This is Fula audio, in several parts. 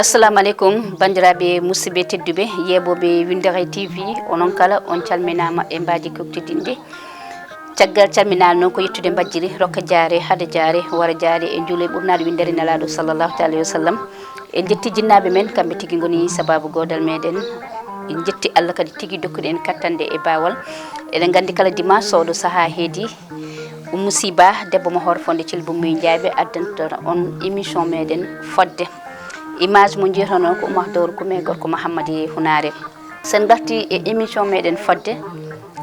assalamu alaikum bandiraɓe musidɓe tedduɓe yeɓoɓe Windere TV onon kala on calminama e mbaji koktidinde caggal calminal noon ko yettude mbajjiri rokka jaare hade jaare wara jaare e juule ɓurnaɗo windere nelaɗo sallllahu taala wa sallam en jetti jinnaɓe men kamɓe tigui goni sababu godal meɗen en jetti Allah kadi tigui dokkude en kattande e bawal eɗen gandi kala dimanche sowɗo saaha heedi musiba debbo mo hoore fonde Thilbou Muy Diaby addanta on émission meɗen fodde image mo jeetono ko Oumar Dowro Kume gorko Mouhammady Hunare sen garti e émission meɗen fodde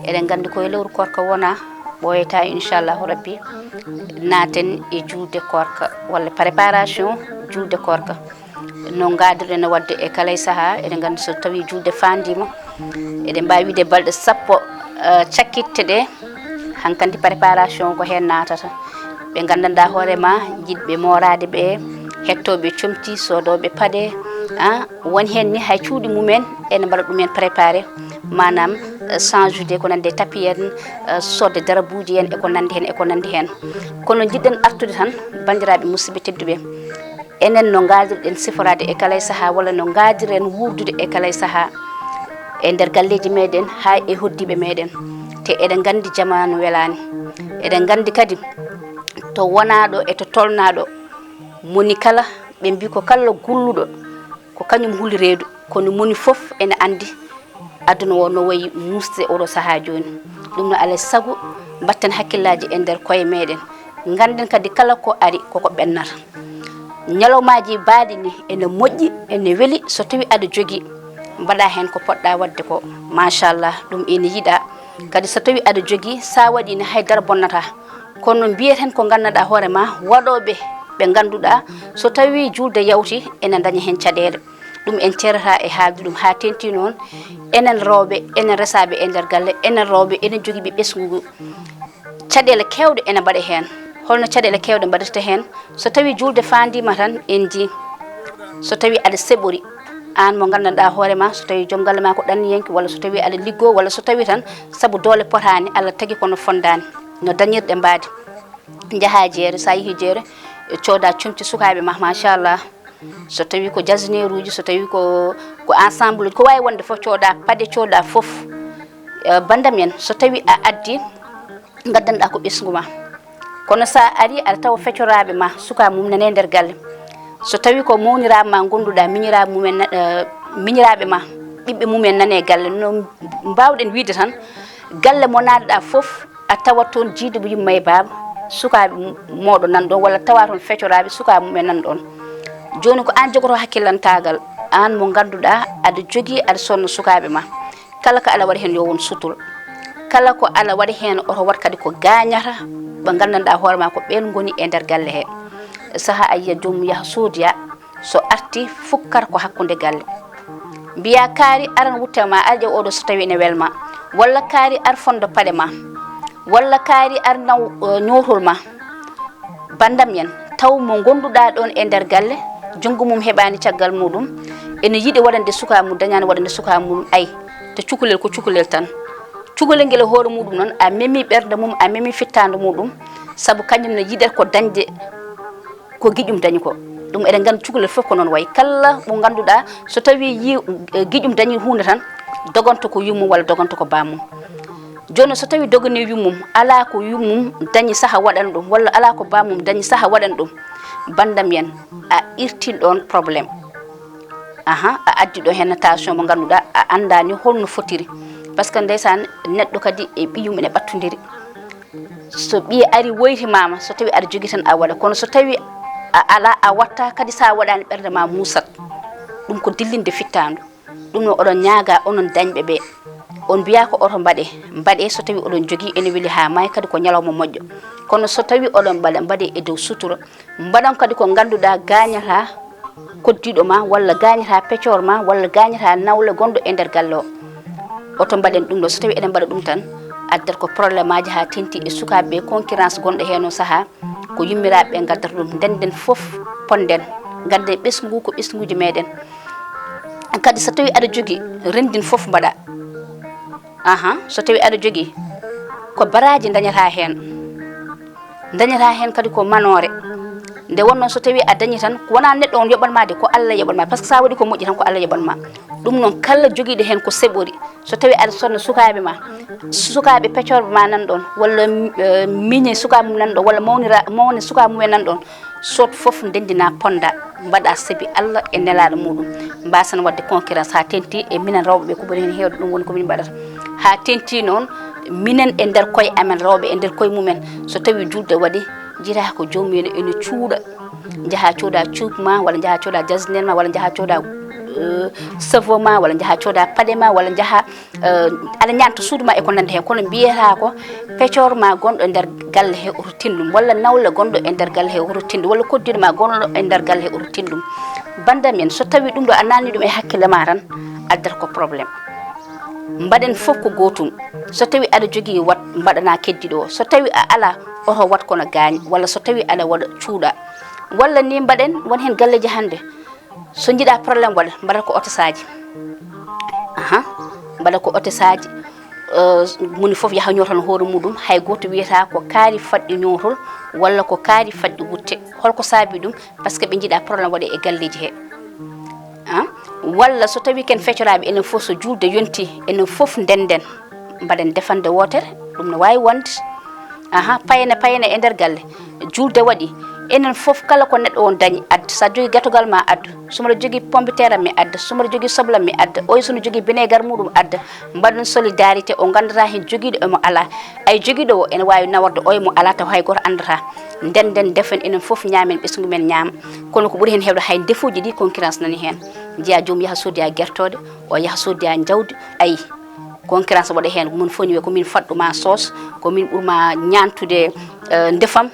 eɗen gandi koye lewru korka wona ɓoyata inchallahu rabbi naten e julde korka walla préparation julde korka no gadirɗen wadde e kala e saaha eɗen gandi so tawi julde fandima eɗen mbawi wide balɗe sappo cakkitte ɗe hankkandi préparation ko hen natata ɓe gandanɗa hoorema jiɗɓe morade ɓe hettoɓe comti sodoɓe paɗe woni hen ni hay cuuɗi mumen ene mbaɗa ɗumen préparé manam change ude ko nande tapi en sodde darabuji en eko nandi hen kono jiɗɗen artude tan bandiraɓe musidɓe tedduɓe enen no gadirɗen siforade e kala e saaha walla no gadiren wurdude e kala e saaha e nder galleji meɗen ha e hoddiɓe meɗen te eɗen gandi jamanu welani eɗen gandi kadi to wonaɗo e to tolnaɗo moni kala ɓe mbi ko kala gulluɗo ko kañum huuli reedu kono moni foof ene andi aduna o no wayi musde oɗo saaha joni ɗum no alay saago batten hakkillaji e nder koye meɗen ganden kadi kala ko ari koko ɓennata ñalawmaji baaɗi ni ene moƴƴi ene weeli so tawi aɗa jogui mbaɗa hen ko poɗɗa wadde ko machallah ɗum ene yiiɗa kadi so tawi aɗa jogui sa waɗi ni haydara bonnata kono mbiyeten ko gandanɗa hoorema waɗoɓe ɓe ganduɗa so tawi julde yawti ene daña hen caɗele ɗum en cerata e haalde ɗum ha tenti noon enen rewɓe enen resaɓe e nder galle enen rewɓe enen joguiɓe ɓesgugu caɗele kewɗe ene mbaɗe hen holno caɗele kewɗe mbaɗata hen so tawi julde fandima tan en ji so tawi aɗa seɓori an mo gandanɗa hoorema so tawi joom galle ma ko ɗanniyanke walla so tawi aɗa liggo walla so tawi tan saabu doole potani Allah tagui kono fondani no dañirɗe mbadi jaaha jeere sa yeehi jeere cooda comti sukaɓe ma machallah so tawi ko jasneer uji so tawi ko ensemble uji ko wawi wonde foof cooda paɗe cooda foof bandam en so tawi a addi gaddanɗa ko ɓesgu ma kono sa ari aɗa tawa feccoraɓe ma suka mum nane nder galle so tawi ko mawniraɓe ma gonduɗa miñiraɓe mumen miñiraɓe ma ɓiɓɓe mumen nane galle no mbawɗen wiide tan galle mo natɗa foof a tawat toon jiiduɓe yumma e baba sukaɓe moɗo nan ɗon walla tawa toon feccoraɓe sukaɓe mumen nan ɗon joni ko an jogoto hakkillantagal an mo ganduɗa aɗa jogui aɗa sonna sukaɓe ma kala ko Allah waɗi hen yo won sutura kala ko Allah waɗi hen oto wat kadi ko gañata ɓe gandanɗa hoorema ko ɓen goni e nder galle he saaha a yiya joomum yaaha soodoya so arti fukkata ko hakkude galle mbiya kaari aran wuttema arƴe oɗo so tawi ene welma walla kaari ar fondo paɗe ma walla kaari ar naw ñowtol ma bandam en taw mo gonduɗa ɗon e nder galle junggo mum heɓani caggal muɗum ene yiiɗi waɗande suka mum dañani waɗande suka mum ay to cukalel ko cukalel tan cukalel nguel hoore muɗum noon a memi ɓerde mum a memi fittande muɗum saabu kañum ne yiiɗata ko dañde ko guiƴum dañi ko ɗum eɗen gandi cukalel foof ko noon wayi kala mo ganduɗa so tawi yi guiƴum dañi hunde tan dogonto ko yummum walla dogonto ko bamum joni so tawi dogani yummum ala ko yummum dañi saaha waɗan ɗum walla ala ko bamum dañi saaha waɗan ɗum bandam en a irtin ɗon probléme a addi ɗo hen tension mo ganduɗa a andani holno fotiri par ce que ndeysan neɗɗo kadi e ɓiyum ene ɓattodiri so ɓiye ari woytimama so tawi aɗa jogui tan a waɗa kono so tawi a ala a watta kadi sa waɗani ɓerde ma musat ɗum ko dillinde fittandu ɗum no oɗon ñaaga onon dañɓe ɓe on mbiya ko oto mbaɗe so tawi oɗon jogui ene weeli ha may kadi ko ñalawma moƴƴo kono so tawi oɗon mbaɗe e dow sutura mbaɗon kadi ko ganduɗa gañata koddiɗo ma walla gañata peccor ma walla gañata nawle gonɗo e nder galle o oto mbaɗen ɗum ɗo so tawi eɗen mbaɗa ɗum tan addata ko probléme aji ha tenti e sukaɓeɓe concurrence gonɗo hen o saaha ko yummiraɓeɓe gaddata ɗum ndenden foof ponden gadden ɓesgu ko ɓesguji meɗen kadi so tawi aɗa jogui rendin foof mbaɗa so tawi aɗa jogui ko baraji dañata hen dañata hen kadi ko manore nde wonno so tawi a dañi tan ko wona neddo on yobanmade ko Allah yobanma par ce que sa wadi ko moƴƴi tan ko Allah yobanma dum non kala jogiido hen ko sebori so tawi ada sonna sukabe ma sukabe peccorbe ma nan don walla miñe sukabe mum nan don walla mawni sukabe mum nan don sot fof dendina ponda mbada sebi Allah e nelado mudum mbasan wadde concurrence ha tenti e minen rewbe ko bari hen hewdo dum woni ko min mbadata ha tenti non minen e der koy amen rewbe e der koy mumen so tawi julde wadi jira ko jomum ene cuuda jaha cooda cuupma walla jaha cooda jasnerma walla jaha cooda savon ma walla jaha cooda pade ma walla jaha ada ñanta suuduma e ko nande hen kono biyata ko peccor ma gondo der galle he urtindum walla nawle gondo e der galle he urtindum walla koddido ma gondo e der galle he urtindum banda men so tawi dum do anani dum e hakkille ma tan addata ko problème mbaden fof ko gotum so tawi ada jogi wat mbadana keddido so tawi a ala oto wat kono gañ walla so tawi ada wada cuuda walla ni mbaden won hen galleji hande so jida problème wala mbada ko otosaji mbada ko otosaji muni fof yaha ñotan hoore mudum hay goto wiyata ko kaari faddi ñotol walla ko kaari faddi wutte holko saabi dum parce que be jida problème wade e galleji he walla so tawi ken feccorabe enen fof so julde yonti enen fof denden mbaden defande wotere dum no wawi wonde payene e der galle julde wadi enen fof kala ko neddo on dañi ad sa jogi gatogal ma ad suma jogi pombiteram mi ad suma jogi soblam mi ad oy sunu jogi vinaigre mudum ad mbadun solidarité o gandata hen jogido e mo ala ay jogido en wawi nawardo oy mo ala taw hay goto andata den defen enen fof nyaamen besungu men nyaam kono ko buri hen hewdo hay defuji di concurrence nani hen jiya jom yaha sodi a gertode o yaha sodi a jawdi ay concurrence wade hen mun foni ko min fadduma sos ko min burma nyantude ndefam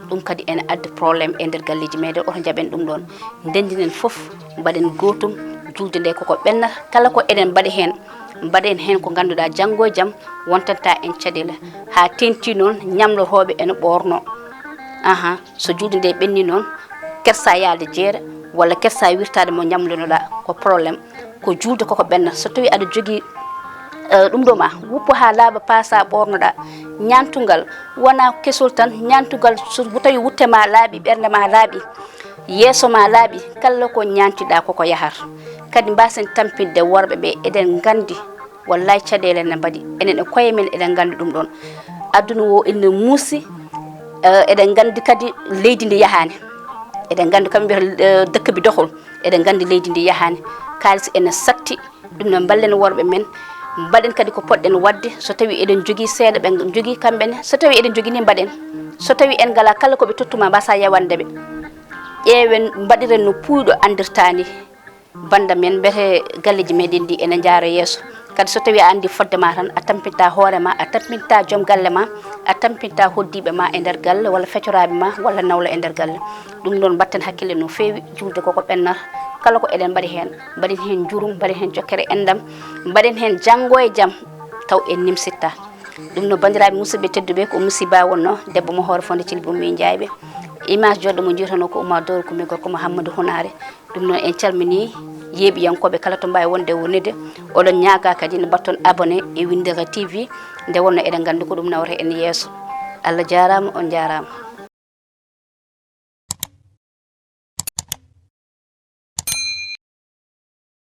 dum kadi en adde problème e der galleji mede o jaben dum don dendinen fof baden gotum julde de ko benna kala ko eden baden hen ko ganduda jango jam wontanta en cadela ha tenti non nyamlo hobe en borno so julde de benni non kersa yaalde jeere walla kersa wirtade mo nyamlonoda ko problème ko julde ko benna so tawi ada jogi dum do ma wuppo ha laaba passa bornoda nyantungal wana kesol tan nyantugal so tawi wutte ma laabi bernde ma laabi yeso ma laabi kala ko nyantida ko yahar kadi mbasen tampinde worbe be eden gandi wallahi cadele na badi enen e koye men eden gandi dum don aduna wo en musi eden gandi kadi leydi ndi yahani eden gandi kambe dekk bi doxol eden gandi leydi ndi yahani kalis en satti dum no ballen worbe men mbaden kadi ko podden wadde so tawi eden jogi seeda be jogi kambe ne so tawi eden jogi ni mbaden so tawi en gala kala ko be tottuma basa yawande be ewen mbadiren no puudo andirtani banda men bete galleji meden di enen jaara yeso kadi so tawi andi fodde ma tan a tampinta hoore ma a tampinta jom galle ma a tampinta hoddibe ma e der galle walla feccorabe ma walla nawla e der galle dum non batten hakkille no feewi julde ko bennar kala ko eden bari hen jurum bari hen jokkere endam baden hen jango e jam taw en nimsitta dum no bandirabe musidbe teddube ko musiba wonno debbo mo hoore fonde cilbu mi jaybe image joddo mo jirtano ko umma dor ko mi gorko Muhammadu Hunare dum non en calmini yebi yankobe kala to mbay wonde wonede odon nyaaga kadi ne batton abonné e Windera TV nde wonno eden gandu ko dum nawre en yeso Allah jarama on jarama